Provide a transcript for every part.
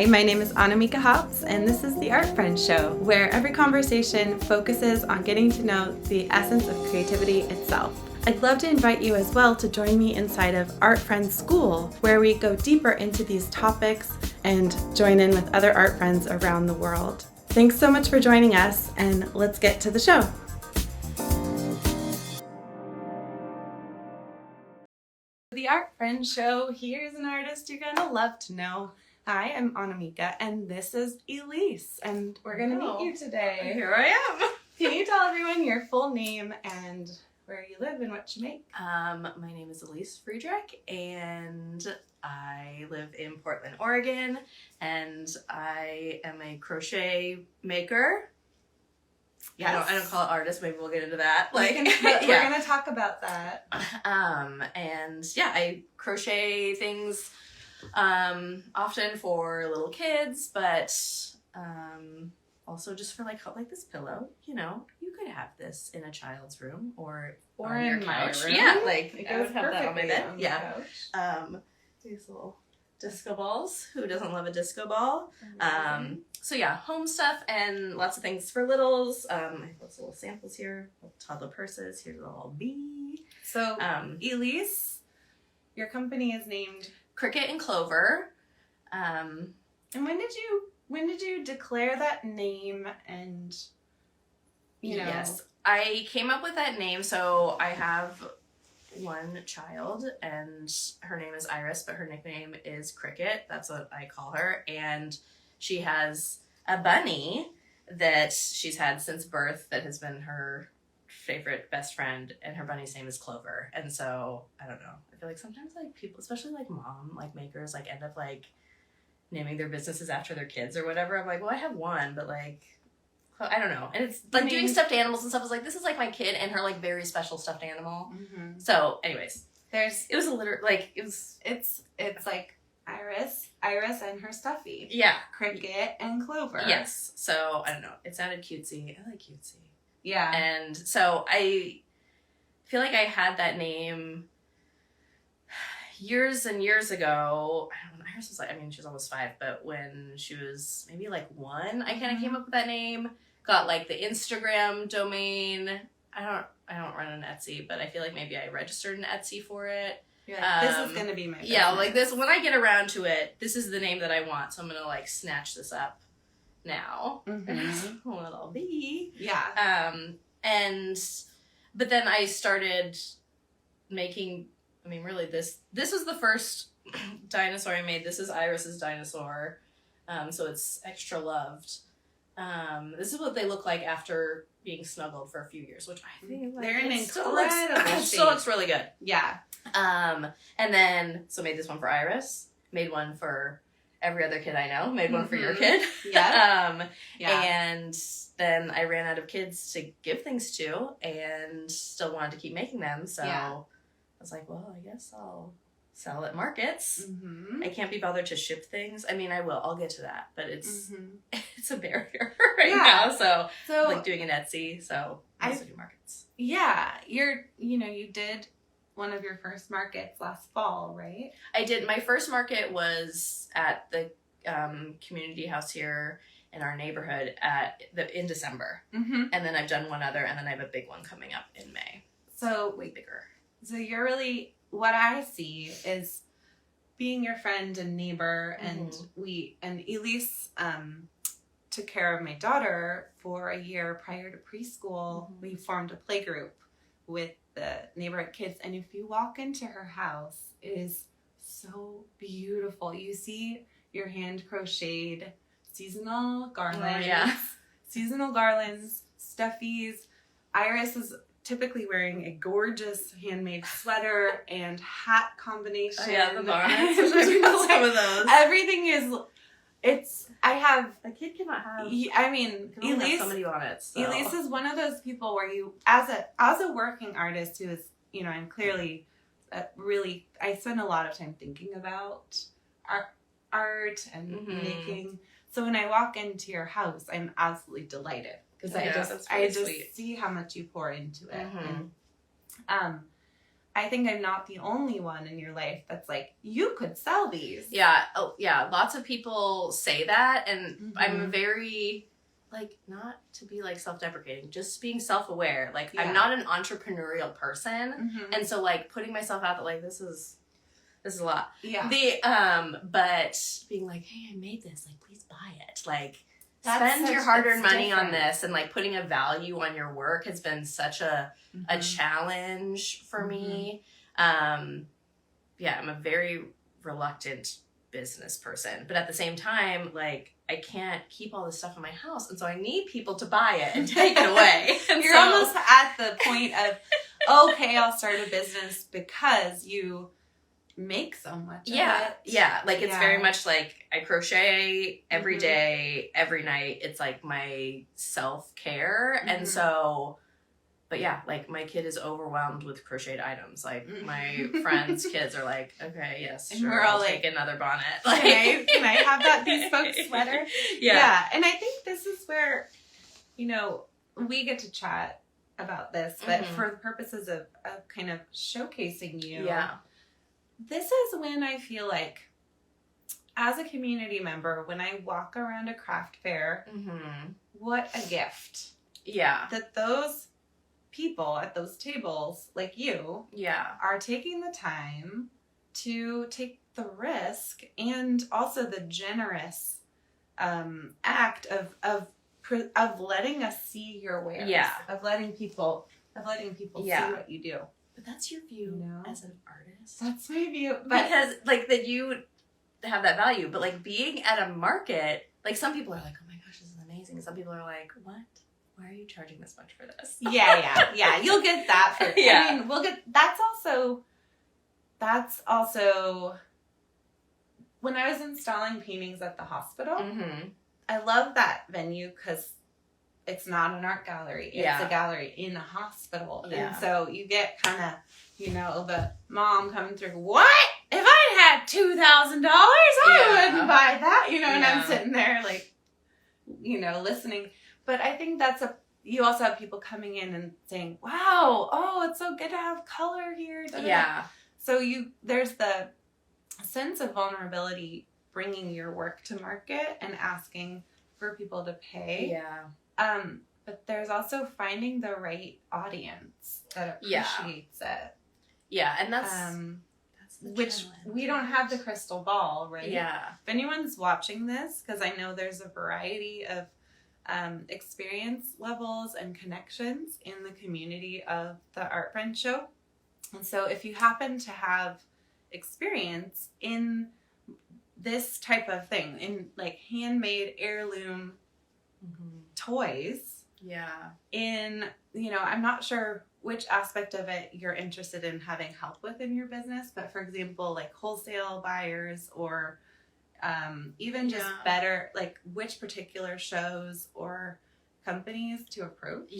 Hi, my name is Annamieka Hops, and this is the Art Friends Show, where every conversation focuses on getting to know the essence of creativity itself. I'd love to invite you as well to join me inside of Art Friends School, where we go deeper into these topics and join in with other art friends around the world. Thanks so much for joining us, and let's get to the show. The Art Friends Show, here's an artist you're going to love to know. Hi, I'm Annamieka, and this is Elise, and we're going to meet you today. Here I am. Can you tell everyone your full name and where you live and what you make? My name is Elise Friedrich, and I live in Portland, Oregon, and I am a crochet maker. Yes. I don't call it artist. Maybe we'll get into that. We're going to talk about that. And yeah, I crochet things often for little kids, but also just for like this pillow. You know, you could have this in a child's room or on your couch. Room. Yeah, I would have that on my bed. These little disco balls. Who doesn't love a disco ball? So yeah, home stuff and lots of things for littles. I have those little samples here, little toddler purses. Here's a little bee. So, Elise, your company is named Cricket and Clover. And when did you declare that name? And Yes, I came up with that name. So I have one child, and her name is Iris, but her nickname is Cricket. That's what I call her. And she has a bunny that she's had since birth that has been her favorite best friend, and her bunny's name is Clover. And so I don't know, I feel like sometimes people, especially mom makers, end up naming their businesses after their kids or whatever. I'm like, well, I have one, but I don't know. And it's doing stuffed animals and stuff is this is my kid and her very special stuffed animal. Mm-hmm. So anyways, it was a it's like Iris and her stuffy. Yeah. Cricket and Clover. Yes. So I don't know. It sounded cutesy. I like cutesy. Yeah. And so I feel like I had that name years and years ago. I don't know. Iris was she was almost 5, but when she was maybe 1, I kind of came up with that name. Got the Instagram domain. I don't run an Etsy, but I feel like maybe I registered an Etsy for it. This is gonna be my business. Yeah, this when I get around to it, this is the name that I want. So I'm gonna snatch this up now. Mm-hmm. A little bee. Yeah. But then I started making. Really, this is the first dinosaur I made. This is Iris's dinosaur, so it's extra loved. This is what they look like after being snuggled for a few years, which I think they're in incredible it still looks really good. Yeah. And then made this one for Iris. Made one for every other kid I know. Made one for your kid. Yeah. And then I ran out of kids to give things to, and still wanted to keep making them. So I was like, well, I guess I'll sell at markets. Mm-hmm. I can't be bothered to ship things. I will. I'll get to that, but it's it's a barrier now. So doing an Etsy. So I also do markets. Yeah, you did one of your first markets last fall, right? I did. My first market was at the community house here in our neighborhood in December. Mm-hmm. And then I've done one other, and then I have a big one coming up in May. So way bigger. So you're really, what I see is being your friend and neighbor, and Elise took care of my daughter for a year prior to preschool. Mm-hmm. We formed a play group with the neighborhood kids, and if you walk into her house, it is so beautiful. You see your hand crocheted seasonal garlands, stuffies. Iris is typically wearing a gorgeous handmade sweater and hat combination. Oh yeah, the bonnets. Some of those. Everything is. A kid cannot have. Elise. So many bonnets. So. Elise is one of those people where you, as a working artist who is, I'm clearly, I spend a lot of time thinking about art and making. So when I walk into your house, I'm absolutely delighted because I just sweet. see how much you pour into it. Mm-hmm. I think I'm not the only one in your life that's like, you could sell these. Yeah. Oh, yeah. Lots of people say that. And I'm very, like, not to be, like, self-deprecating, just being self-aware. Like, I'm not an entrepreneurial person. And so, like, putting myself out there, like, this is a lot. Yeah. But being like, hey, I made this. Like, please buy it. Like, that's spend your hard-earned money on this. And, like, putting a value on your work has been such a challenge for me. I'm a very reluctant business person. But at the same time, like, I can't keep all this stuff in my house. And so I need people to buy it and take it away. And you're almost at the point of, okay, I'll start a business because you make so much of it. Yeah. Like, it's very much like I crochet every day, every night. It's like my self-care. And so, but yeah, like, my kid is overwhelmed with crocheted items. Like, my friends' kids are like, okay, yes, sure, we're all I'll like, take another bonnet. Like, can I have that bespoke sweater? Yeah. And I think this is where, you know, we get to chat about this, but for the purposes of kind of showcasing you, this is when I feel like, as a community member, when I walk around a craft fair, what a gift. Yeah. That those people at those tables, like you, are taking the time to take the risk and also the generous act of letting us see your wares, of letting people see what you do. But that's your view as an artist. That's my view, but because like that you have that value, but like being at a market, like some people are like, oh my gosh, this is amazing. Some people are like, what? Why are you charging this much for this? Yeah. You'll get that for. I mean, we'll get. That's also. When I was installing paintings at the hospital, I love that venue because it's not an art gallery. It's a gallery in a hospital, and so you get kind of, the mom coming through. What? If I had $2,000, I wouldn't buy that. And I'm sitting there like, listening. But I think you also have people coming in and saying, wow, oh, it's so good to have color here. Da-da-da. Yeah. So there's the sense of vulnerability bringing your work to market and asking for people to pay. Yeah. But there's also finding the right audience that appreciates it. Yeah, and that's which challenge. We don't have the crystal ball, right? Yeah. If anyone's watching this, because I know there's a variety of experience levels and connections in the community of the Art Friend Show. And so if you happen to have experience in this type of thing, in like handmade heirloom toys, I'm not sure which aspect of it you're interested in having help with in your business, but for example, like wholesale buyers or even just better, like which particular shows or companies to approach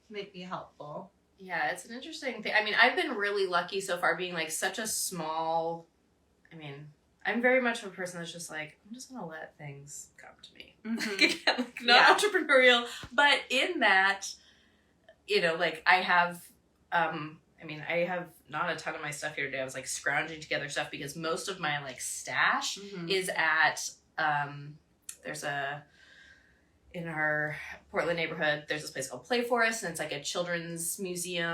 might be helpful. Yeah, it's an interesting thing. I mean, I've been really lucky so far being like such a small, I'm very much a person that's just like, I'm just going to let things come to me. Like, not entrepreneurial, but in that, like I have, I have not a ton of my stuff here today. I was like scrounging together stuff because most of my like stash is at, in our Portland neighborhood, there's this place called Play Forest, and it's like a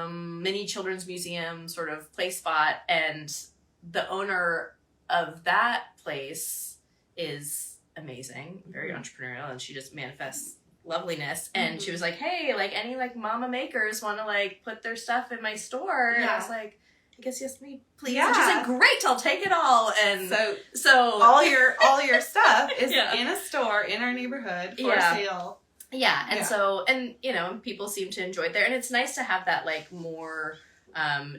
mini children's museum sort of play spot. And the owner of that place is amazing, very entrepreneurial, and she just manifests loveliness. And she was like, hey, like any like mama makers want to like put their stuff in my store? And I was like, I guess yes, me, please. And she's like, great, I'll take it all. And so all your stuff is in a store in our neighborhood for sale. Yeah, and so people seem to enjoy it there, and it's nice to have that like more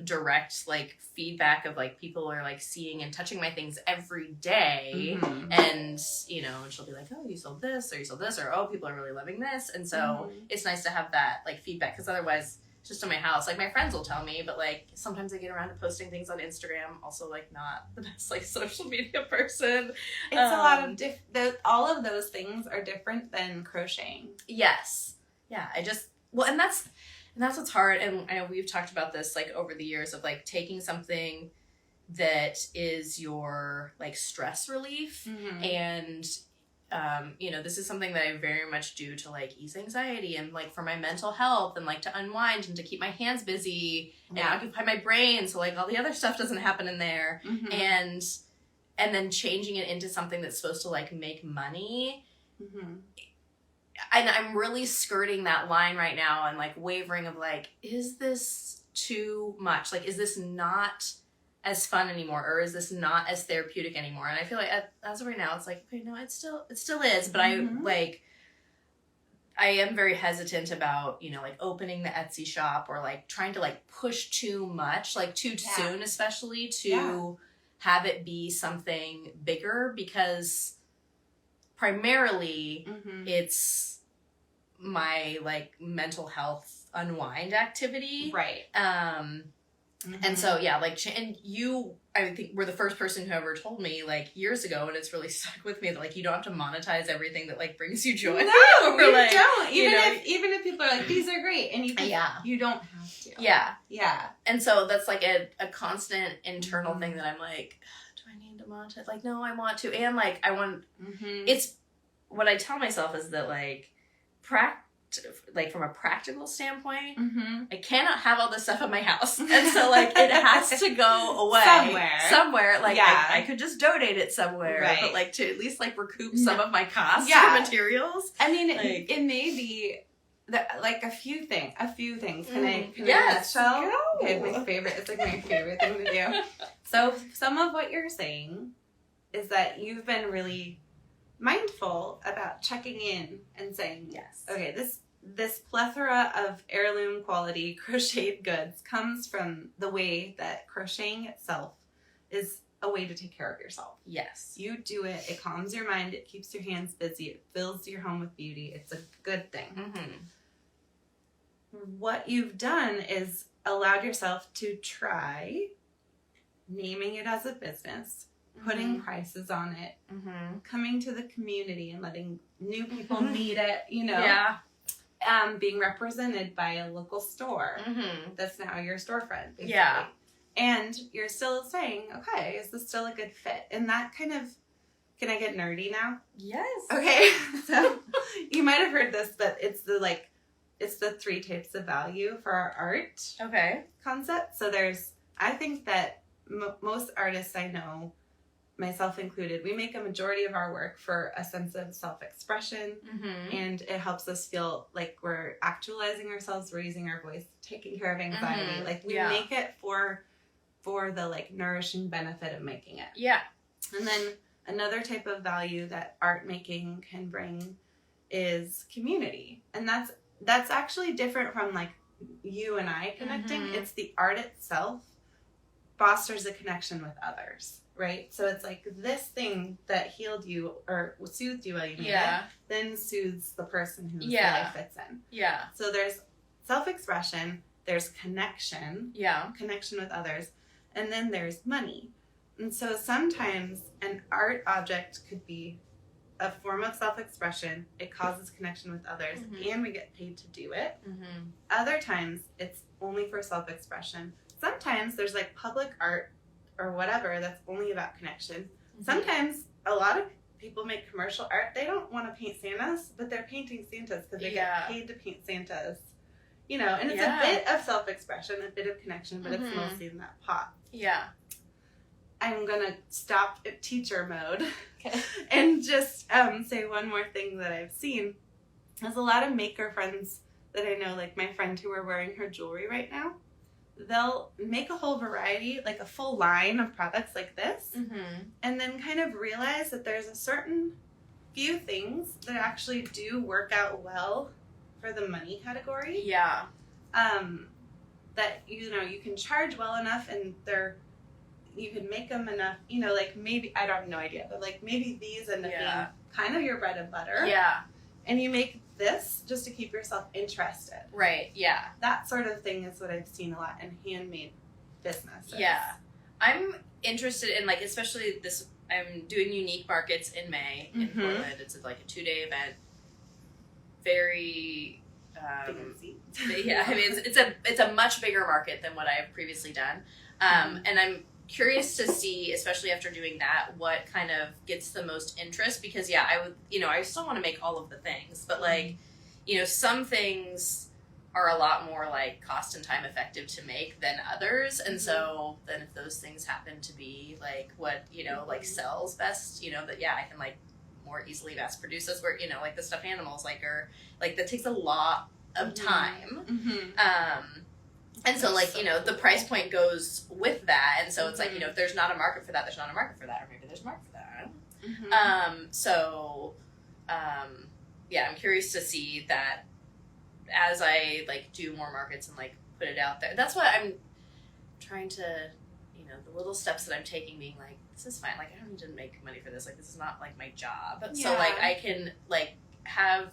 direct like feedback of like people are like seeing and touching my things every day, and and she'll be like, oh, you sold this, or oh, people are really loving this, and so it's nice to have that like feedback, because otherwise it's just in my house. Like my friends will tell me, but like sometimes I get around to posting things on Instagram. Also like not the best like social media person. It's a lot of all of those things are different than crocheting. Yes. Yeah. And And that's what's hard. And I know we've talked about this like over the years of like taking something that is your like stress relief and you know, this is something that I very much do to like ease anxiety and like for my mental health and like to unwind and to keep my hands busy and occupy my brain so like all the other stuff doesn't happen in there. And then changing it into something that's supposed to like make money. And I'm really skirting that line right now and like wavering of like, is this too much? Like, is this not as fun anymore, or is this not as therapeutic anymore? And I feel like as of right now, it's like, okay, no, it still is, but I am very hesitant about, you know, like opening the Etsy shop or like trying to like push too much, like too soon, especially to have it be something bigger, because primarily it's my like mental health unwind activity. Right. And so, yeah, like, and you, I think, were the first person who ever told me, like, years ago, and it's really stuck with me, that, like, you don't have to monetize everything that, like, brings you joy. No, or, you like, don't. Even if people are like, these are great, and you don't have to. Yeah. Yeah. And so that's, like, a constant internal thing that I'm like, do I need to monetize? Like, no, I want to. And, like, I want, it's, what I tell myself is that, like, like from a practical standpoint, I cannot have all this stuff in my house, and so like it has to go away somewhere. Like I could just donate it somewhere, but like to at least like recoup some of my costs for materials. I mean, like, it may be that like a few things. Can I nutshell? Okay, my favorite. It's like my favorite thing to do. So some of what you're saying is that you've been really mindful about checking in and saying, okay, this plethora of heirloom quality crocheted goods comes from the way that crocheting itself is a way to take care of yourself. Yes. You do it, it calms your mind, it keeps your hands busy, it fills your home with beauty. It's a good thing. What you've done is allowed yourself to try naming it as a business, putting prices on it, coming to the community and letting new people meet it, you know. Being represented by a local store that's now your storefront, basically. And you're still saying, okay, is this still a good fit? And that kind of, can I get nerdy now? Yes. Okay. So you might have heard this, but it's the 3 types of value for our art concept. So I think that most artists I know, myself included, we make a majority of our work for a sense of self-expression, and it helps us feel like we're actualizing ourselves, raising our voice, taking care of anxiety. Like we make it for the like nourishing benefit of making it. And then another type of value that art making can bring is community, and that's actually different from like you and I connecting. It's the art itself fosters a connection with others. Right? So it's like this thing that healed you or soothed you while you made it, then soothes the person whose life it's in. So there's self-expression, there's connection with others, and then there's money. And so sometimes an art object could be a form of self-expression, it causes connection with others, and we get paid to do it. Other times it's only for self-expression. Sometimes there's like public art or whatever that's only about connection. Sometimes a lot of people make commercial art. They don't want to paint Santas, but they're painting Santas because they get paid to paint Santas. You know, and it's a bit of self-expression, a bit of connection, but it's mostly in that pot. I'm going to stop at teacher mode and just say one more thing that I've seen. There's a lot of maker friends that I know, like my friend who are wearing her jewelry right now. They'll make a whole variety, like a full line of products like this, and then kind of realize that there's a certain few things that actually do work out well for the money category. That, you know, you can charge well enough and you can make them enough, you know, like maybe, I don't have no idea, but like maybe these end up being kind of your bread and butter. And you make this just to keep yourself interested. That sort of thing is what I've seen a lot in handmade businesses. I'm interested in like, especially this, I'm doing Unique Markets in May in Portland. It's like a 2-day event. Very Yeah, I mean, it's a much bigger market than what I've previously done. And I'm curious to see, especially after doing that, what kind of gets the most interest, because I still want to make all of the things, but like, some things are a lot more like cost and time effective to make than others. And so then if those things happen to be like what, like sells best, that, I can like more easily mass produce this, where, like the stuffed animals, like, are like, that takes a lot of time. And so, like, the price point goes with that. And so it's like, if there's not a market for that, there's not a market for that. Or maybe there's a market for that. I don't know. I'm curious to see that as I, like, do more markets and, like, put it out there. That's what I'm trying to, the little steps that I'm taking, being like, this is fine. Like, I don't need to make money for this. Like, this is not, like, my job. So, like, I can, like, have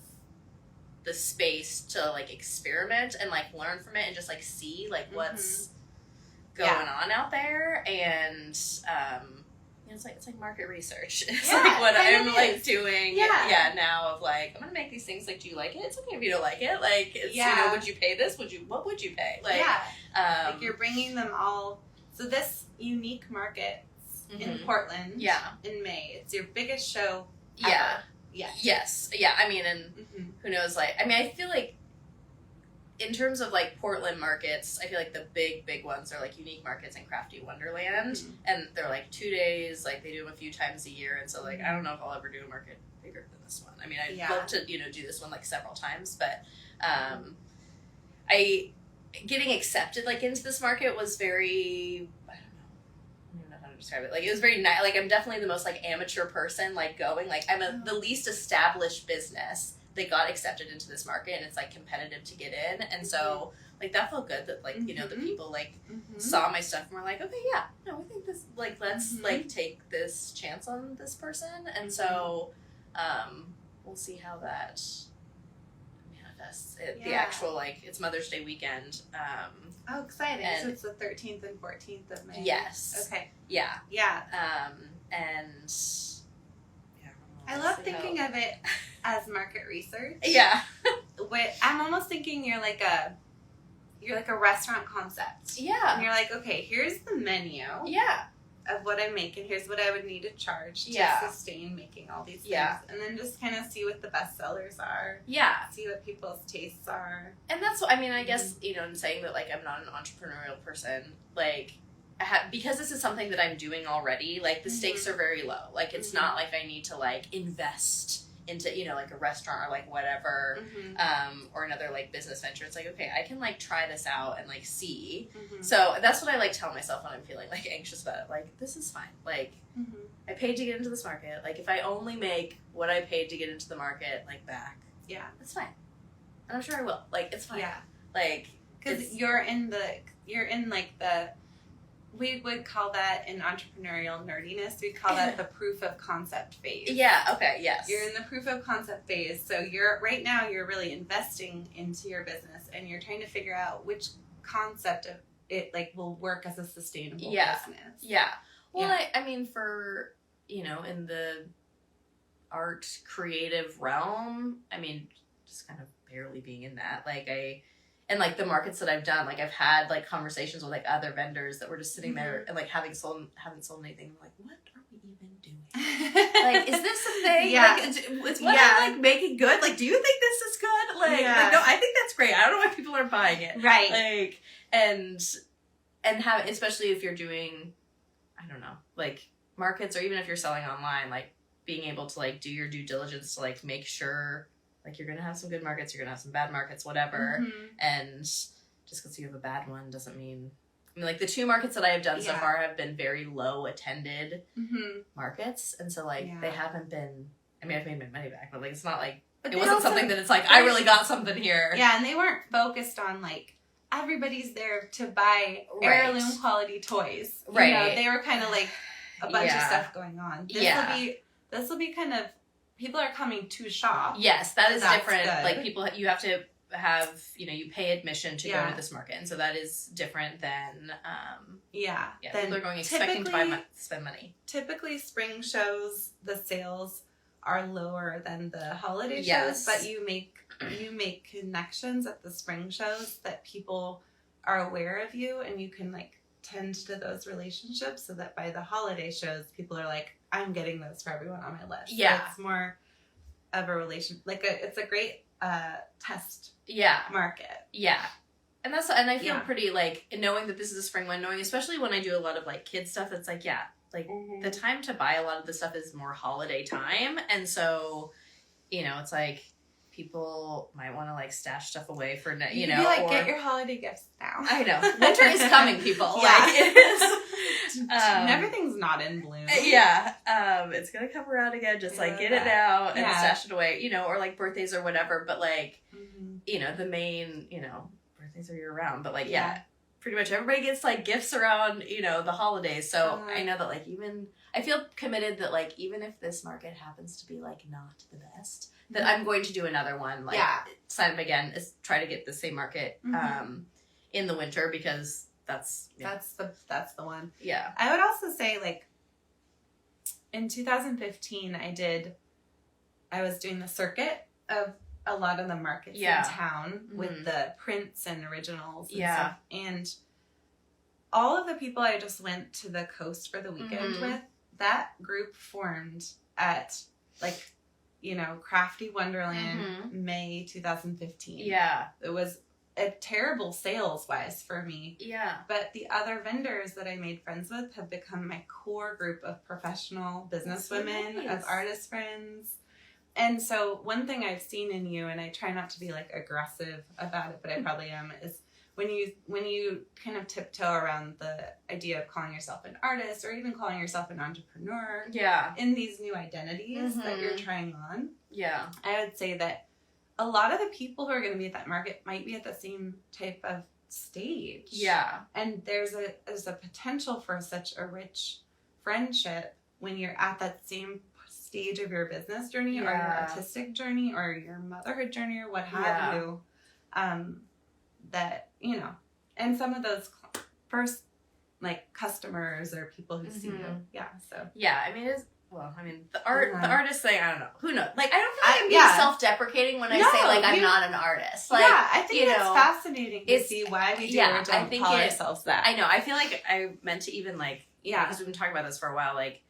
the space to like experiment and like learn from it and just like see like what's going on out there. And it's like market research. It's like what I'm like doing now, of like, I'm gonna make these things, like, do you like it? It's okay if you don't like it. Like, it's, would you pay this? What would you pay? Like, like you're bringing them all. So this unique market in Portland in May, it's your biggest show ever. Yes. Yeah. I mean, and who knows, like, I mean, I feel like in terms of like Portland markets, I feel like the big ones are like Unique Markets and Crafty Wonderland. And they're like 2 days, like they do them a few times a year. And so like, I don't know if I'll ever do a market bigger than this one. I mean, I'd love to, do this one like several times, but, getting accepted like into this market was very, I don't know how to describe it. Like, it was very nice. Like, I'm definitely the most like amateur person, like going, like I'm the least established business that got accepted into this market, and it's like competitive to get in. And so like that felt good that like, the people like saw my stuff and were like, okay, we think this, like, let's like take this chance on this person. And so, we'll see how that manifests. The actual, like, it's Mother's Day weekend. Oh, exciting. So it's the 13th and 14th of May. Yes. Okay. Yeah. And I love thinking of it as market research. Yeah. I'm almost thinking you're like a restaurant concept. Yeah. And you're like, okay, here's the menu. Yeah. Of what I'm making. Here's what I would need to charge to sustain making all these things. Yeah. And then just kind of see what the best sellers are. Yeah. See what people's tastes are. And that's what, I mean, I guess, in saying that, like, I'm not an entrepreneurial person, like, because this is something that I'm doing already, like, the stakes are very low. Like, it's not like I need to, like, invest into, like, a restaurant or, like, whatever, or another, like, business venture. It's like, okay, I can, like, try this out and, like, see. So that's what I, like, tell myself when I'm feeling, like, anxious about it. Like, this is fine. Like, I paid to get into this market. Like, if I only make what I paid to get into the market, like, back, it's fine. And I'm sure I will. Like, it's fine. Yeah. Like, because we would call that in entrepreneurial nerdiness, we'd call that the proof of concept phase. Yeah, okay, yes. You're in the proof of concept phase. So right now you're really investing into your business, and you're trying to figure out which concept of it, like, will work as a sustainable business. Yeah. Well, I mean, for, in the art creative realm, I mean, just kind of barely being in that, like, and, like, the markets that I've done, like, I've had, like, conversations with, like, other vendors that were just sitting there and, like, haven't sold anything. I'm like, what are we even doing? Like, is this a thing? Yeah. Like, is what I'm, like, making good? Like, do you think this is good? Like, no, I think that's great. I don't know why people aren't buying it. Right. Like, and have, especially if you're doing, I don't know, like, markets, or even if you're selling online, like, being able to, like, do your due diligence to, like, make sure, like, you're going to have some good markets, you're going to have some bad markets, whatever. And just because you have a bad one doesn't mean... I mean, like, the 2 markets that I have done so far have been very low attended markets. And so, like, they haven't been... I mean, I've made my money back, but, like, it's not like... It wasn't something that it's like, I really got something here. Yeah, and they weren't focused on, like, everybody's there to buy heirloom-quality toys. Right. They were kind of, like, a bunch of stuff going on. This will be kind of... People are coming to shop. Yes, that is different. Good. Like, people, you have to have, you pay admission to go to this market. And so that is different than, people are going expecting to spend money. Typically, spring shows, the sales are lower than the holiday shows, but you make you make connections at the spring shows that people are aware of you, and you can like tend to those relationships so that by the holiday shows, people are like, I'm getting those for everyone on my list. Yeah. So it's more of a relation, like it's a great test market. Yeah. And I feel pretty like knowing that this is a spring one, knowing especially when I do a lot of like kid stuff, it's like, the time to buy a lot of the stuff is more holiday time. And so, it's like people might want to like stash stuff away for, you know, like get your holiday gifts now. I know. Winter is coming, people. Yeah. Like it is. Everything's not in bloom. Yeah. It's going to come around again. Just like get it now and stash it away, or like birthdays or whatever. But like, the main, birthdays are year round, but like, pretty much everybody gets like gifts around, the holidays. So I know that like I feel committed that like even if this market happens to be like not the best, that I'm going to do another one. Like sign up again, is try to get the same market in the winter, because that's the one. Yeah. I would also say like in 2015 I was doing the circuit of a lot of the markets in town with the prints and originals and stuff. And all of the people I just went to the coast for the weekend with, that group formed at like, Crafty Wonderland, May 2015. Yeah. It was a terrible sales-wise for me. Yeah. But the other vendors that I made friends with have become my core group of professional businesswomen, of artist friends. And so one thing I've seen in you, and I try not to be like aggressive about it, but I probably am, is when you kind of tiptoe around the idea of calling yourself an artist or even calling yourself an entrepreneur in these new identities that you're trying on. Yeah. I would say that a lot of the people who are going to be at that market might be at the same type of stage. Yeah. And there's a potential for such a rich friendship when you're at that same stage of your business journey or your artistic journey or your motherhood journey or what have you, that, and some of those first like customers or people who see you. Yeah. So. Yeah. I mean, the artist thing, I don't know. Who knows? Like, I don't feel like I'm being self-deprecating when I say like I'm not an artist. Like, I think it's fascinating to see why we do or don't call ourselves that. I know. I feel like I meant to even like, because we've been talking about this for a while, like,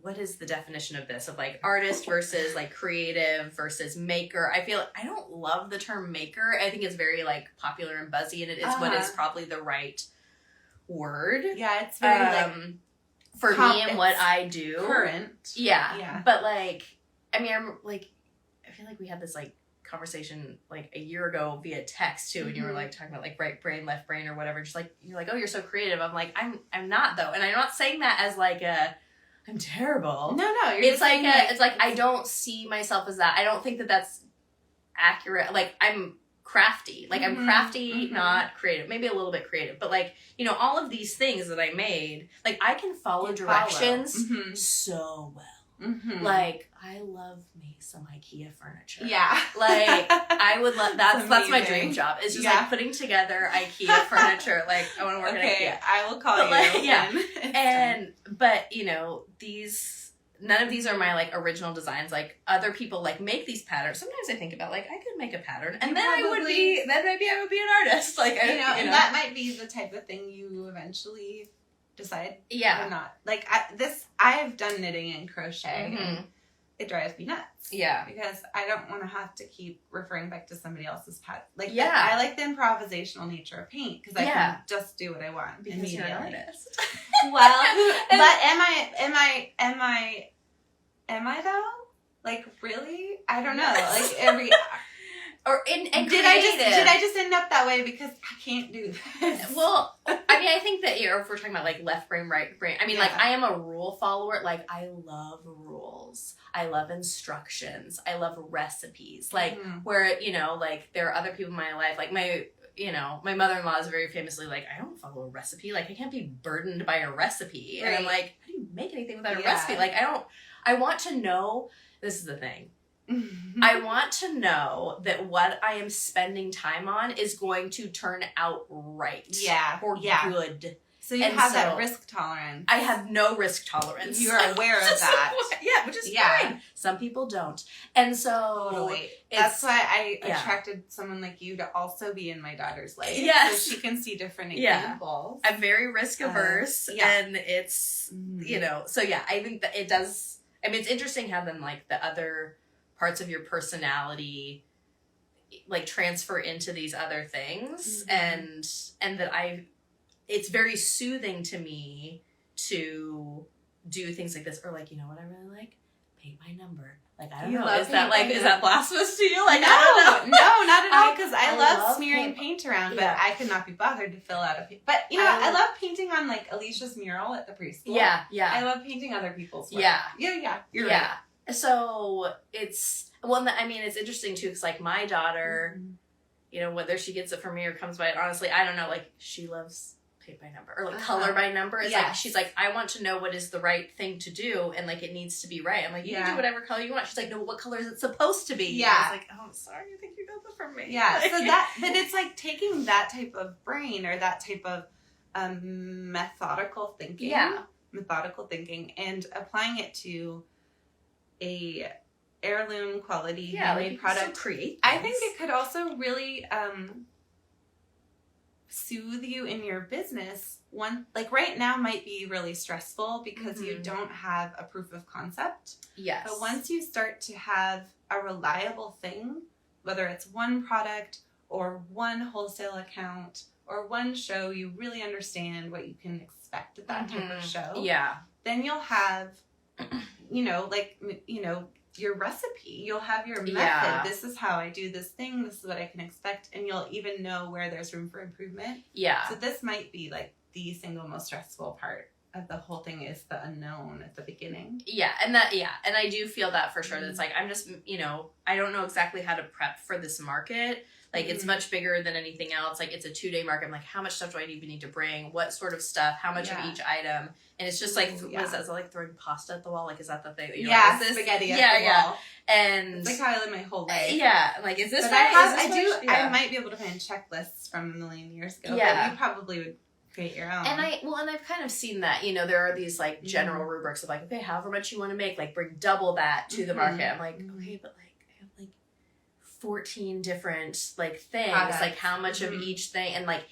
what is the definition of this? Of like artist versus like creative versus maker. I feel I don't love the term maker. I think it's very like popular and buzzy, and it is what is probably the right word. Yeah, it's very for me and what I do. Current. Yeah. But like, I mean, I feel like we had this like conversation like a year ago via text too, and you were like talking about like right brain, left brain or whatever. Just like, you're like, oh, you're so creative. I'm like, I'm not though. And I'm not saying that as like I'm terrible. No, it's like I don't see myself as that. I don't think that that's accurate. Like I'm crafty. Like I'm crafty, not creative. Maybe a little bit creative, but like, all of these things that I made, like I can follow directions so well. Like I love me some IKEA furniture. Yeah. Like I would love that's my dream job. Is just like putting together IKEA furniture. Like I want to work at IKEA. I will call you. Like, but none of these are my like original designs. Like other people like make these patterns. Sometimes I think about like I could make a pattern and then maybe I would be an artist. Like and that might be the type of thing you eventually decide or not. Like I've done knitting and crochet and it drives me nuts. Yeah. Because I don't want to have to keep referring back to somebody else's pattern. Like I like the improvisational nature of paint because I can just do what I want because you're an artist. Well, but am I though? Like really? I don't know. Like every or in did I just end up that way because I can't do this? Well, I mean, I think that if we're talking about like left brain, right brain, I mean, like I am a rule follower. Like I love rules. I love instructions. I love recipes. Like where like there are other people in my life, like my mother-in-law is very famously like, I don't follow a recipe. Like I can't be burdened by a recipe. Right. And I'm like, how do you make anything without a recipe? Like I want to know. This is the thing. I want to know that what I am spending time on is going to turn out right. Yeah. Or good. So you have that risk tolerance. I have no risk tolerance. You're aware of that. Yeah, which is fine. Some people don't. And so... Totally. That's why I attracted someone like you to also be in my daughter's life. Yes. So she can see different examples. I'm very risk averse. And it's, you know... So yeah, I think that it does... I mean, it's interesting how then, like, the other parts of your personality... like transfer into these other things and that it's very soothing to me to do things like this, or like, you know what I really like? Paint my number. Like, I don't know. Is that blasphemous to you? Like, no, I don't know. No, not at all. Because I love smearing paint around, but I could not be bothered to fill out a paint. But you know, I love painting on like Alicia's mural at the preschool. Yeah. I love painting other people's work. Yeah. You're right. So it's it's interesting too, because like my daughter, you know, whether she gets it from me or comes by it, honestly, I don't know. Like, she loves paint by number or like color by number. It's like, she's like, I want to know what is the right thing to do, and like it needs to be right. I'm like, you can do whatever color you want. She's like, no, what color is it supposed to be? Yeah. I was like, oh, I'm sorry, I think you got that from me. Yeah. So but it's like taking that type of brain or that type of methodical thinking. Yeah. Methodical thinking and applying it to a heirloom quality handmade product. Create. I think it could also really soothe you in your business. One, like right now might be really stressful because you don't have a proof of concept. Yes. But once you start to have a reliable thing, whether it's one product or one wholesale account or one show, you really understand what you can expect at that type of show. Yeah. Then you'll have, your recipe. You'll have your method. Yeah. This is how I do this thing. This is what I can expect. And you'll even know where there's room for improvement. Yeah. So this might be like the single most stressful part of the whole thing is the unknown at the beginning. Yeah. And I do feel that for sure. That's like, I'm just, I don't know exactly how to prep for this market. Like, it's much bigger than anything else. Like, it's a 2-day market. I'm like, how much stuff do I even need to bring? What sort of stuff? How much of each item? And it's just like, what is that? Is it like throwing pasta at the wall? Like, is that the thing? Spaghetti at the wall. And it's like how I live my whole life. I'm like, is this but right? I might be able to find checklists from a million years ago. Yeah. But you probably would create your own. And I've kind of seen that, there are these like general rubrics of like, okay, however much you want to make, like bring double that to the market. I'm like, okay, but like, 14 different like things, like how much of each thing, and like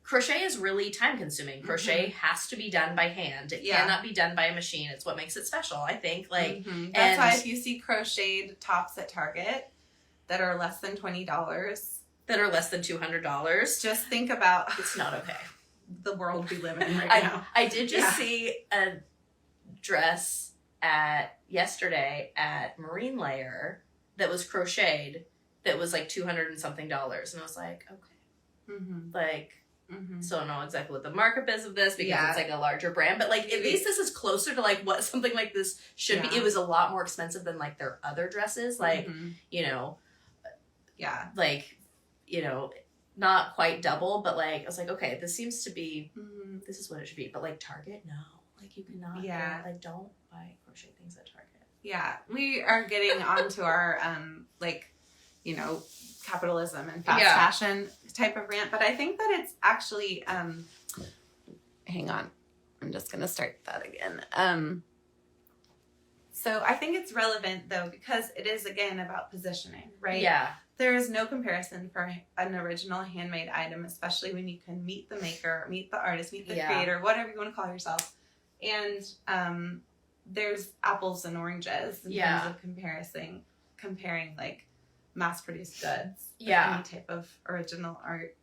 crochet is really time consuming. Crochet has to be done by hand. It cannot be done by a machine. It's what makes it special, I think. Like that's why if you see crocheted tops at Target that are less than $20, that are less than $200, just think about it's not okay. The world we live in right now. I did just see a dress yesterday at Marine Layer that was crocheted that was like $200 and something, and I was like, okay, so I don't know exactly what the markup is of this because it's like a larger brand, but like at least this is closer to like what something like this should be. It was a lot more expensive than like their other dresses, like not quite double, but like I was like, okay, this seems to be this is what it should be, but like Target, no, like you cannot, don't buy crochet things at Target. Yeah, we are getting onto our capitalism and fast fashion type of rant. But I think that it's actually, hang on, I'm just going to start that again. So I think it's relevant though, because it is again about positioning, right? Yeah. There is no comparison for an original handmade item, especially when you can meet the maker, meet the artist, meet the creator, whatever you want to call yourself. And, there's apples and oranges in terms of comparing like mass-produced goods with any type of original art.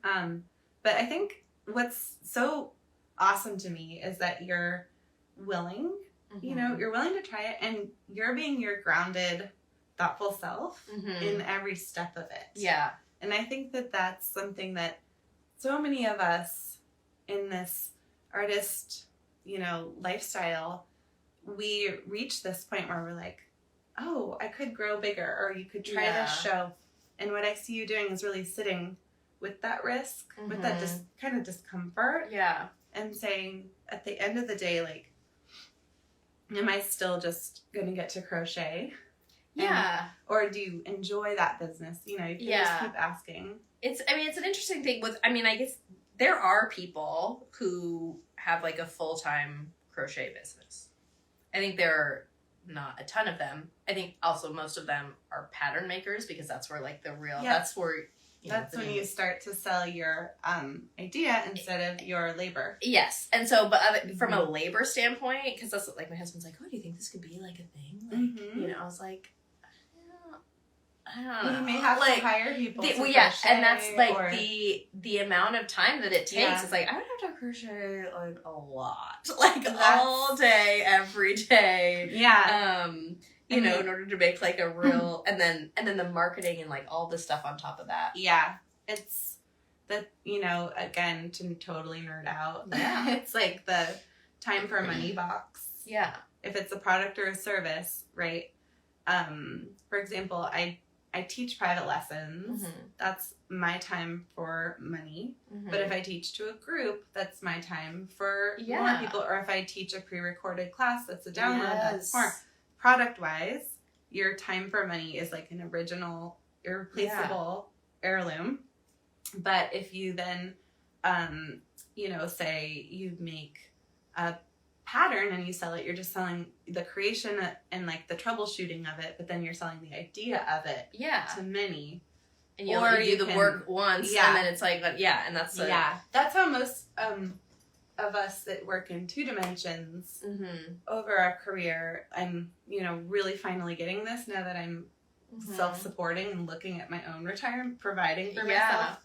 But I think what's so awesome to me is that you're willing, you're willing to try it, and you're being your grounded, thoughtful self in every step of it. Yeah. And I think that that's something that so many of us in this artist, lifestyle, we reach this point where we're like, oh, I could grow bigger, or you could try this show. And what I see you doing is really sitting with that risk, with that kind of discomfort. Yeah. And saying, at the end of the day, like, am I still just going to get to crochet? Yeah. Or do you enjoy that business? You can just keep asking. It's an interesting thing with, I guess there are people who have like a full-time crochet business. I think there are not a ton of them. I think also most of them are pattern makers, because that's where like the real, that's where, that's when you start to sell your idea instead of your labor. Yes. And so, but from a labor standpoint, because that's like, my husband's like, oh, do you think this could be like a thing? Like, you know, I was like, I don't know. You may have like, to hire people to yeah, crochet, and that's like or... the amount of time that it takes. It's like, I would have to crochet like a lot, like all day, every day. Yeah. You know, in order to make like a real, and then the marketing and like all the stuff on top of that. Yeah, it's the, you know, again, to totally nerd out. Yeah, it's like the time for money box. Yeah, if it's a product or a service, right? For example, I teach private lessons. That's my time for money. But if I teach to a group, that's my time for more people. Or if I teach a pre-recorded class, that's a download. That's more. Product-wise, your time for money is like an original, irreplaceable heirloom. But if you then, you know, say you make a pattern and you sell it, you're just selling the creation and like the troubleshooting of it, but then you're selling the idea of it to many. And you only do the work once, and then it's like, and that's that's how most of us that work in 2 dimensions over our career, I'm, you know, really finally getting this now that I'm self-supporting and looking at my own retirement, providing for myself.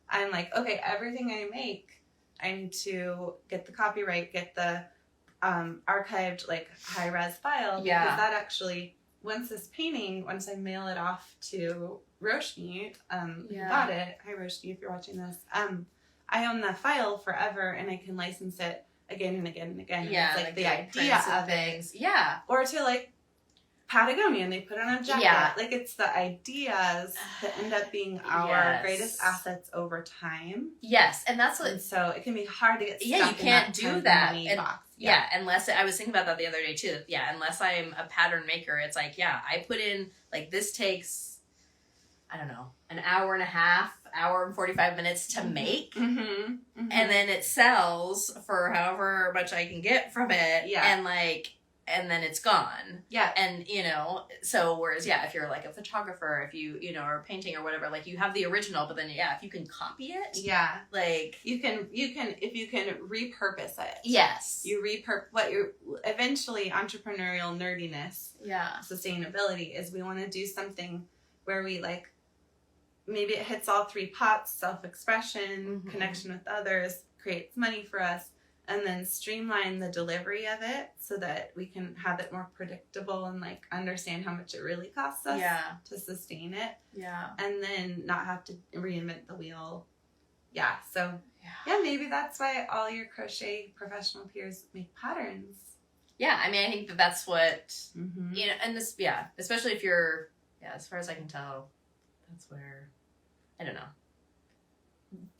I'm like, okay, everything I make, I need to get the copyright, get the archived, like, high-res file, because that actually, once I mail it off to Roshni, who bought it, hi Roshni, if you're watching this, I own the file forever, and I can license it again and again and again. Yeah, and it's like the idea of things. It. Yeah. Or to like Patagonia, and they put it on a jacket. Yeah. Like, it's the ideas that end up being our greatest assets over time. Yes, and that's what. And so it can be hard to get stuck you can't do that. And, box. Unless I was thinking about that the other day too. Yeah, unless I'm a pattern maker, it's like I put in like this takes, I don't know, an hour and a half, hour and 45 minutes to make, and then it sells for however much I can get from it, and then it's gone. Yeah. And, you know, so whereas, if you're like a photographer, if you know, or painting or whatever, like you have the original, but then, if you can copy it. Yeah. Like. If you can repurpose it. Yes. You eventually entrepreneurial nerdiness. Yeah. Sustainability is we want to do something where we like, maybe it hits all 3 pots, self-expression, connection with others, creates money for us, and then streamline the delivery of it so that we can have it more predictable and like understand how much it really costs us to sustain it. Yeah. And then not have to reinvent the wheel. Yeah. So maybe that's why all your crochet professional peers make patterns. Yeah. I mean, I think that's what, you know, and this, especially if you're, as far as I can tell, that's where, I don't know.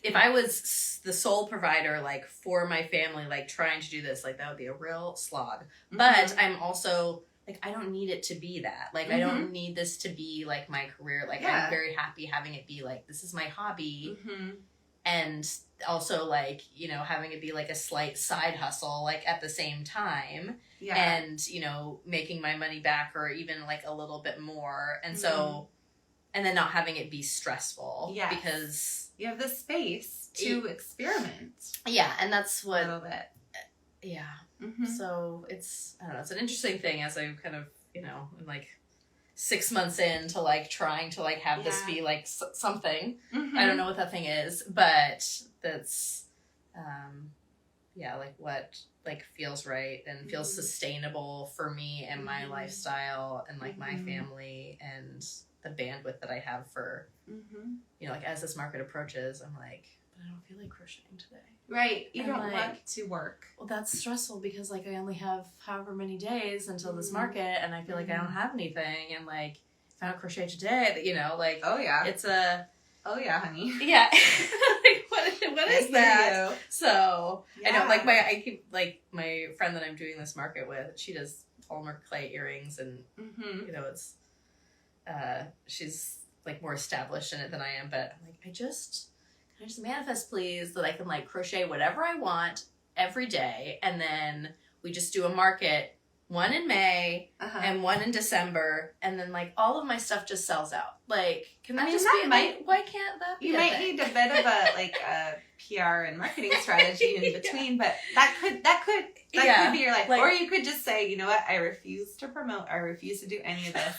If I was the sole provider, like, for my family, like, trying to do this, like, that would be a real slog. But I'm also, like, I don't need it to be that. Like, I don't need this to be, like, my career. Like, I'm very happy having it be, like, this is my hobby. And also, like, you know, having it be, like, a slight side hustle, like, at the same time. Yeah. And, you know, making my money back or even, like, a little bit more. And so... And then not having it be stressful. Yeah. Because... You have the space to experiment. Yeah, and that's what... A little bit. Yeah. So it's... I don't know. It's an interesting thing as I'm kind of, you know, like 6 months into like trying to like have this be like something. I don't know what that thing is, but that's... like what like feels right and feels sustainable for me and my lifestyle and like my family and... the bandwidth that I have for, you know, like as this market approaches, I'm like, but I don't feel like crocheting today. Right. You don't want to work. Well, that's stressful because like I only have however many days until this market and I feel like I don't have anything. And like, if I don't crochet today, you know, like, it's a... Oh yeah, honey. Yeah. Like, what is that? You. So, I know, like my friend that I'm doing this market with, she does polymer clay earrings and, you know, it's... she's like more established in it than I am, but I'm like, I just can I just manifest, please, that I can like crochet whatever I want every day, and then we just do a market, one in May and one in December, and then like all of my stuff just sells out. Like, can that why can't that be? You might need a bit of a PR and marketing strategy in between, but that could be your life. Or you could just say, you know what, I refuse to promote, I refuse to do any of this.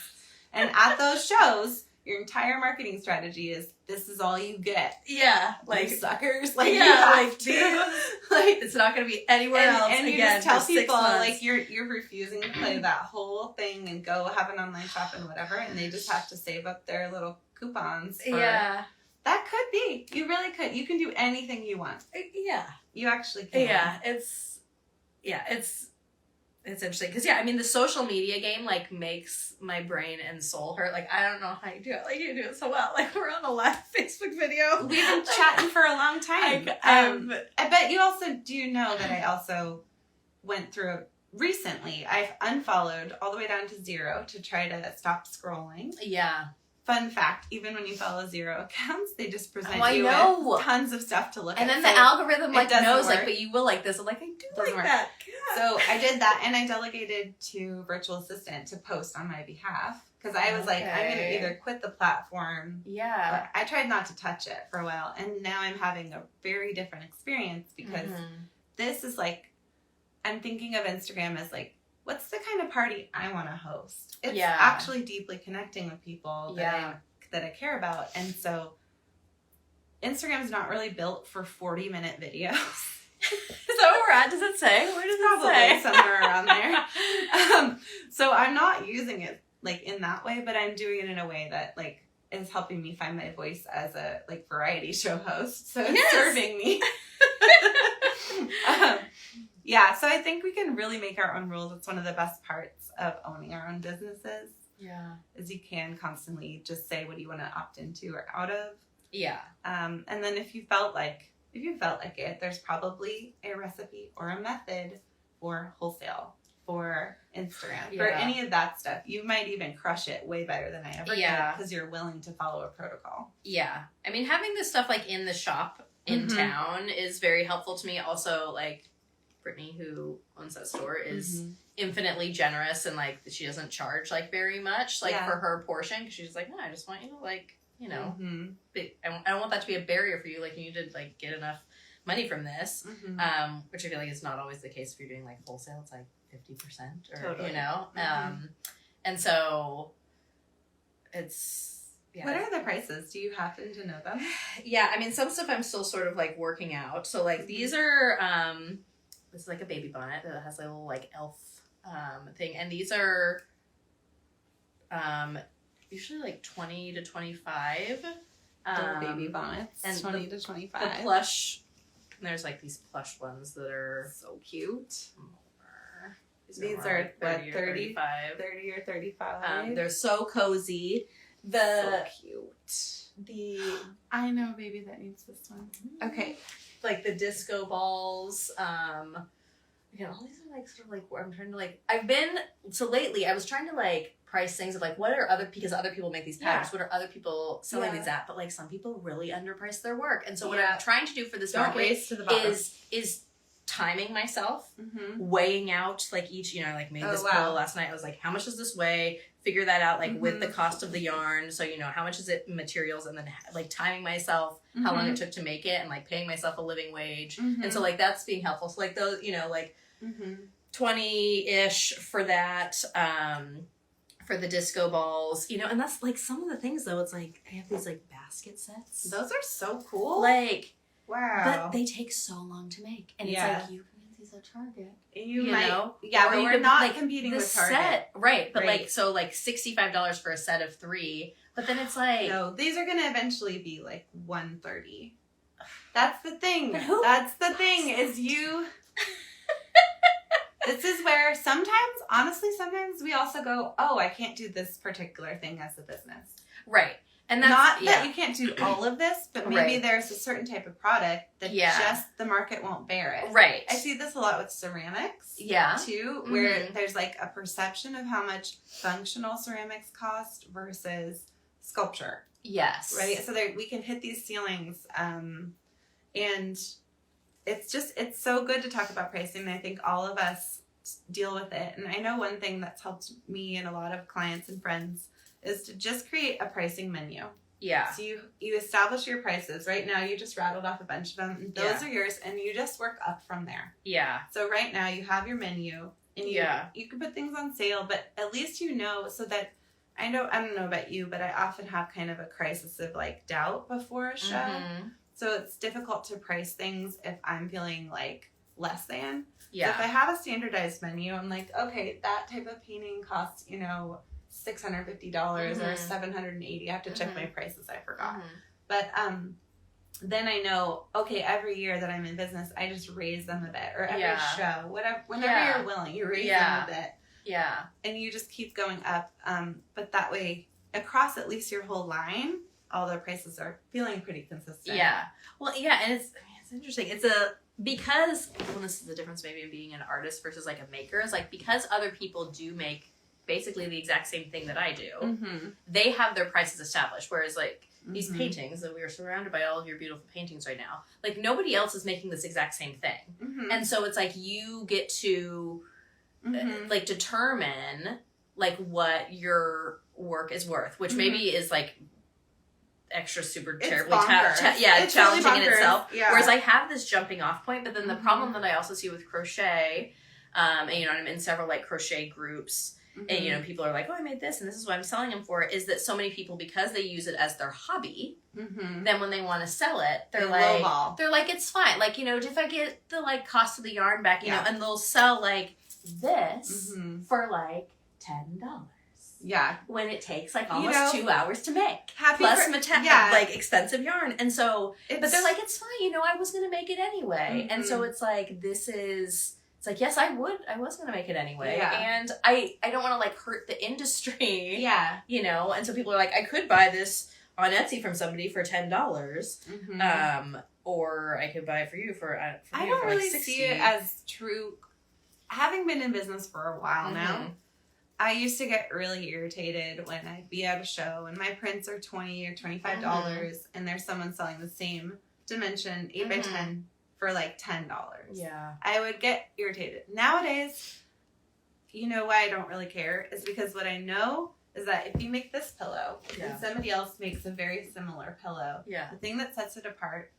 And at those shows, your entire marketing strategy is, this is all you get. Yeah. Like, suckers. Like, yeah, you have to. Like, it's not going to be anywhere else. And you again, just tell people, like, you're refusing to play that whole thing and go have an online shop and whatever, and they just have to save up their little coupons. That could be. You really could. You can do anything you want. Yeah. You actually can. Yeah. It's interesting because I mean the social media game like makes my brain and soul hurt. Like I don't know how you do it. Like you do it so well. Like we're on a live Facebook video. We've been chatting for a long time. I bet you also do know that I also went through recently. I've unfollowed all the way down to 0 to try to stop scrolling. Yeah. Fun fact, even when you follow 0 accounts, they just present you with tons of stuff to look at. And then the algorithm like knows work. like, but you will like this. I'm like, I do like work. that. So I did that, and I delegated to virtual assistant to post on my behalf. Because I was like, I'm going to either quit the platform. Yeah. Or I tried not to touch it for a while. And now I'm having a very different experience because this is like, I'm thinking of Instagram as like, what's the kind of party I want to host? It's actually deeply connecting with people that I care about. And so Instagram's not really built for 40-minute videos. Is that where we're at? Does it say? Where does it say? Somewhere around there. So I'm not using it like in that way, but I'm doing it in a way that like is helping me find my voice as a like variety show host. So it's serving me. So I think we can really make our own rules. It's one of the best parts of owning our own businesses. Yeah. Is you can constantly just say what do you want to opt into or out of. Yeah. And then if you felt like it, there's probably a recipe or a method for wholesale, for Instagram, for any of that stuff. You might even crush it way better than I ever did because you're willing to follow a protocol. Yeah. I mean, having this stuff like in the shop in town is very helpful to me. Also, like Brittany, who owns that store, is infinitely generous and like she doesn't charge like very much like for her portion because she's like, no, I just want you to like, you know, I don't want that to be a barrier for you. Like, you need to like get enough money from this, which I feel like is not always the case if you're doing like wholesale. It's like 50% or you know, and so it's What are the prices? Do you happen to know them? Yeah, I mean, some stuff I'm still sort of like working out. So like these are this is like a baby bonnet that has a little like elf thing, and these are usually like 20 to 25. Baby bonnets, and 20 to 25. The plush, there's like these plush ones that are so cute. These are what, 30 or 35. They're so cozy. So cute. I know a baby that needs this one. Okay. Like the disco balls. Again, all these are like sort of like where I'm trying to like. Lately I was trying to like price things of like what are because other people make these patterns. What are other people selling these at? But like some people really underprice their work, and so what I'm trying to do for this market is timing myself, weighing out like each, you know, like made this poll last night. I was like, how much does this weigh? Figure that out like with the cost of the yarn. So, you know, how much is it materials, and then like timing myself, how long it took to make it, and like paying myself a living wage. And so like that's being helpful. So like those, you know, like 20-ish for that, for the disco balls, you know, and that's like some of the things though. It's like, I have these like basket sets. Those are so cool. Like, wow. But they take so long to make. And it's like, you can get these at Target. You might know? Yeah, but you're not like, competing with Target. Set, right. But like, so like $65 for a set of 3. But then it's like... No, these are going to eventually be like $130. That's the thing. That's the thing is you... This is where sometimes we also go, oh, I can't do this particular thing as a business. Right. And that's not that you can't do all of this, but maybe there's a certain type of product that just the market won't bear it. Right. I see this a lot with ceramics. Too, where there's like a perception of how much functional ceramics cost versus sculpture. Yes. Right? So that we can hit these ceilings. And it's so good to talk about pricing. And I think all of us deal with it. And I know one thing that's helped me and a lot of clients and friends is to just create a pricing menu. Yeah. So you establish your prices. Right now, you just rattled off a bunch of them. And those are yours, and you just work up from there. Yeah. So right now, you have your menu, and you can put things on sale, but at least you know, so that I don't know about you, but I often have kind of a crisis of like doubt before a show. Mm-hmm. So it's difficult to price things if I'm feeling like less than. Yeah. So if I have a standardized menu, I'm like, okay, that type of painting costs, $650 mm-hmm. or $780. I have to check my prices. I forgot. Mm-hmm. But then I know, okay, every year that I'm in business, I just raise them a bit, or every show, whenever you're willing, you raise them a bit. Yeah. And you just keep going up. But that way, across at least your whole line, all the prices are feeling pretty consistent. Yeah. Well, yeah, and it's interesting. Because this is the difference maybe in being an artist versus like a maker, is like because other people do make basically the exact same thing that I do, mm-hmm. they have their prices established. Whereas like these mm-hmm. paintings, and we are surrounded by all of your beautiful paintings right now, like nobody else is making this exact same thing. Mm-hmm. And so it's like you get to mm-hmm. like determine like what your work is worth, which mm-hmm. maybe is like extra super terribly challenging really in itself. Yeah. Whereas I have this jumping off point, but then the mm-hmm. problem that I also see with crochet, and I'm in several like crochet groups. Mm-hmm. And, people are like, oh, I made this, and this is what I'm selling them for, is that so many people, because they use it as their hobby, mm-hmm. then when they want to sell it, they're like, it's fine. Like, if I get the, like, cost of the yarn back, you know, and they'll sell, like, this mm-hmm. for, like, $10. Yeah. When it takes, like, almost 2 hours to make. Plus like, expensive yarn. And so, but they're like, it's fine, I was going to make it anyway. Mm-hmm. And so it's like, it's like, yes, I was going to make it anyway. Yeah. And I don't want to like hurt the industry. Yeah. And so people are like, I could buy this on Etsy from somebody for $10. Mm-hmm. Or I could buy it for you for I don't really like see it as true. Having been in business for a while mm-hmm. now, I used to get really irritated when I'd be at a show and my prints are $20 or $25 mm-hmm. and there's someone selling the same dimension 8 mm-hmm. by 10 for like $10. Yeah. I would get irritated. Nowadays, why I don't really care is because what I know is that if you make this pillow and somebody else makes a very similar pillow, the thing that sets it apart,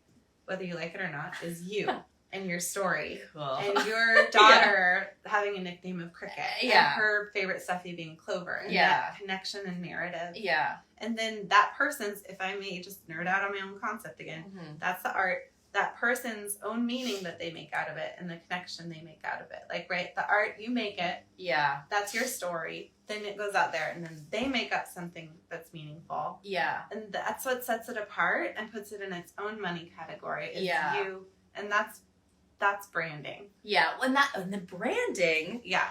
whether you like it or not, is you and your story. Cool. And your daughter having a nickname of Cricket. And her favorite stuffy being Clover. And that connection and narrative. Yeah. And then that person's, if I may just nerd out on my own concept again, mm-hmm. that's the art. That person's own meaning that they make out of it and the connection they make out of it. Like, right, the art, you make it. Yeah. That's your story. Then it goes out there and then they make up something that's meaningful. Yeah. And that's what sets it apart and puts it in its own money category. Is you. And that's branding. Yeah. And the branding. Yeah.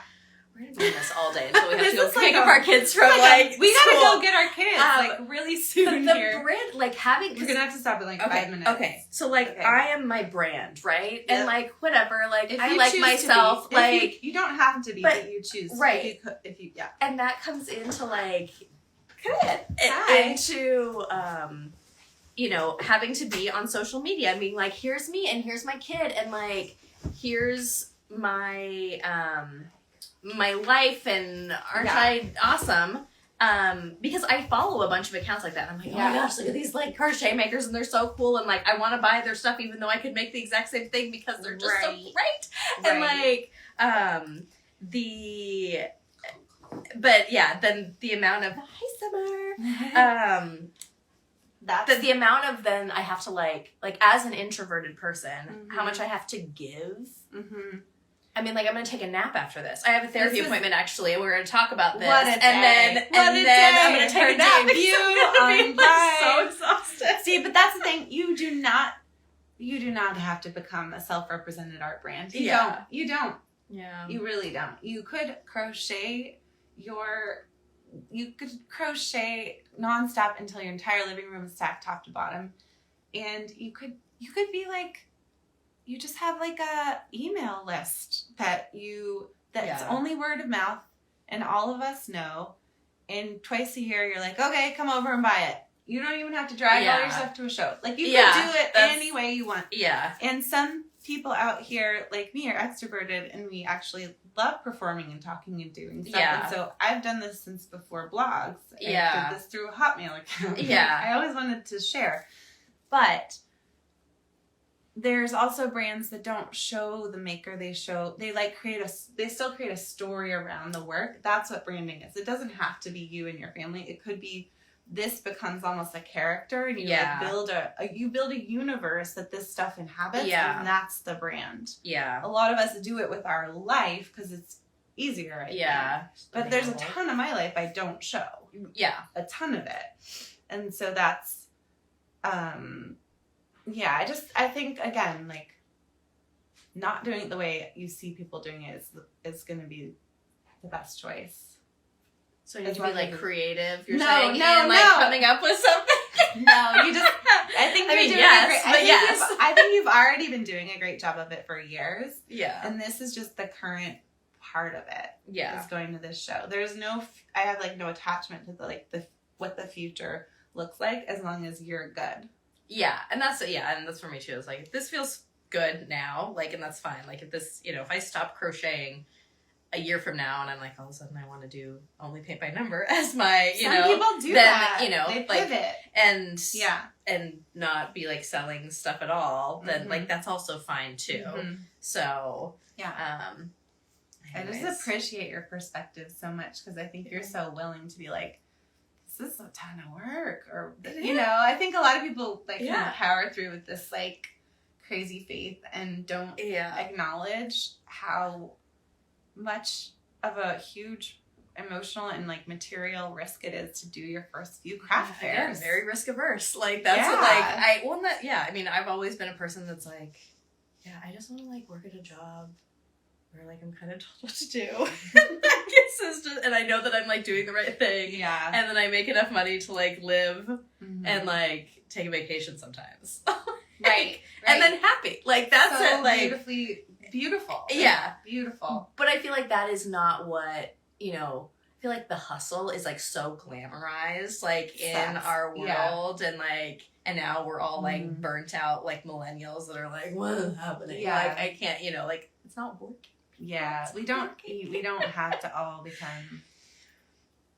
We're going to be doing this all day until we have to go pick up our kids from, we got to go get our kids, really soon the here. Brand, like, having... We're going to have to stop in, 5 minutes. Okay. So, I am my brand, right? Yep. And, whatever. Like, I like myself. Like... You don't have to be, but you choose. Right. If you And that comes into, into, having to be on social media. I mean, here's me, and here's my kid, and, here's my life, and aren't I awesome? Because I follow a bunch of accounts like that. And I'm like, oh my gosh, look at these crochet makers, and they're so cool, and I want to buy their stuff even though I could make the exact same thing because they're just so great. And then the amount of Summer. The amount of then I have to as an introverted person, mm-hmm. how much I have to give. Mm-hmm. I mean, I'm going to take a nap after this. I have a therapy appointment, actually, and we're going to talk about this. What a day. And then I'm going to take a nap. I'm so exhausted. See, but that's the thing. You do not have to become a self-represented art brand. You don't. Yeah. You really don't. You could crochet nonstop until your entire living room is stacked top to bottom. And you could be you just have a email list that's only word of mouth, and all of us know and twice a year you're like, okay, come over and buy it. You don't even have to drag all your stuff to a show. Like, you can do it any way you want. Yeah. And some people out here, like me, are extroverted, and we actually love performing and talking and doing stuff. Yeah. And so I've done this since before blogs. Yeah. I did this through a Hotmail account. Yeah. I always wanted to share. But there's also brands that don't show the maker. They still create a story around the work. That's what branding is. It doesn't have to be you and your family. It could be, this becomes almost a character, and you build a universe that this stuff inhabits, and that's the brand. Yeah. A lot of us do it with our life because it's easier, I think. But there's a ton of my life I don't show. Yeah. A ton of it. And so that's, I think, again, like, not doing it the way you see people doing it is going to be the best choice. So you need to be, like, creative, you're saying, and, like, coming up with something? No, you just, I think you're doing a great, I think you've already been doing a great job of it for years. Yeah. And this is just the current part of it. Yeah. Is going to this show. There's I have, like, no attachment to, what the future looks like, as long as you're good. Yeah, and that's for me too. It's like, if this feels good now, like, and that's fine. Like, if this, if I stop crocheting a year from now and I'm like, all of a sudden I want to do only paint by number as my, Some people do that. They pivot. And not be, like, selling stuff at all, then, like, that's also fine too. Mm-hmm. So, I just appreciate your perspective so much, because I think you're so willing to be like, this is a ton of work, or I think a lot of people kind of power through with this, like, crazy faith and don't acknowledge how much of a huge emotional and, like, material risk it is to do your first few craft fairs. Very risk averse. Like, that's I mean, I've always been a person that's like, I just want to, like, work at a job where, like, I'm kind of told what to do. And I know that I'm, like, doing the right thing. Yeah. And then I make enough money to, like, live and, like, take a vacation sometimes. Right. And then happy. Like, that's so it. Like, beautiful. Yeah. Beautiful. But I feel like that is not what, I feel like the hustle is, like, so glamorized, like, in our world. And, like, and now we're all, like, burnt out, like, millennials that are like, what is happening? Yeah. Like, I can't, like, it's not working. Yeah, we don't have to all become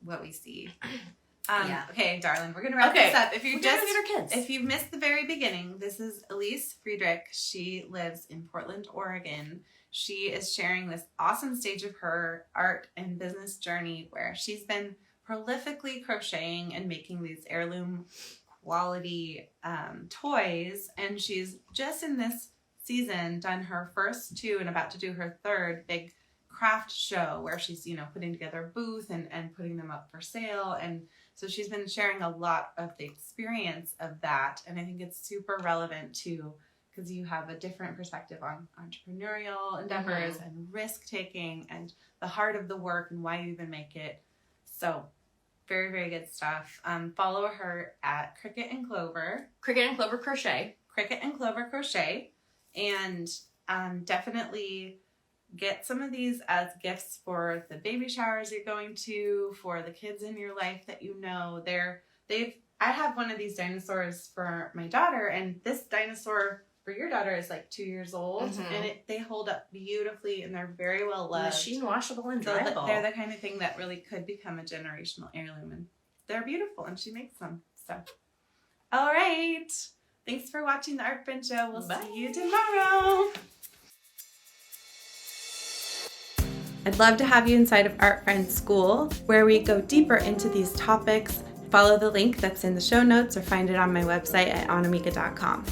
what we see. Okay, darling, we're gonna wrap this up. If you missed the very beginning, this is Elise Friedrich. She lives in Portland, Oregon. She is sharing this awesome stage of her art and business journey where she's been prolifically crocheting and making these heirloom quality toys, and she's just in this season done her first 2 and about to do her 3rd big craft show where she's putting together a booth and putting them up for sale. And so she's been sharing a lot of the experience of that, and I think it's super relevant too, because you have a different perspective on entrepreneurial endeavors and risk taking and the heart of the work and why you even make it. So very, very good stuff. Follow her at Cricket and Clover Crochet. Cricket and Clover Crochet. And definitely get some of these as gifts for the baby showers you're going to, for the kids in your life that I have one of these dinosaurs for my daughter, and this dinosaur for your daughter is like 2 years old, and they hold up beautifully, and they're very well loved. Machine washable and dryable. They're the kind of thing that really could become a generational heirloom, and they're beautiful, and she makes them. So, all right. Thanks for watching the Art Friend Show. We'll see you tomorrow. I'd love to have you inside of Art Friend School, where we go deeper into these topics. Follow the link that's in the show notes or find it on my website at annamieka.com.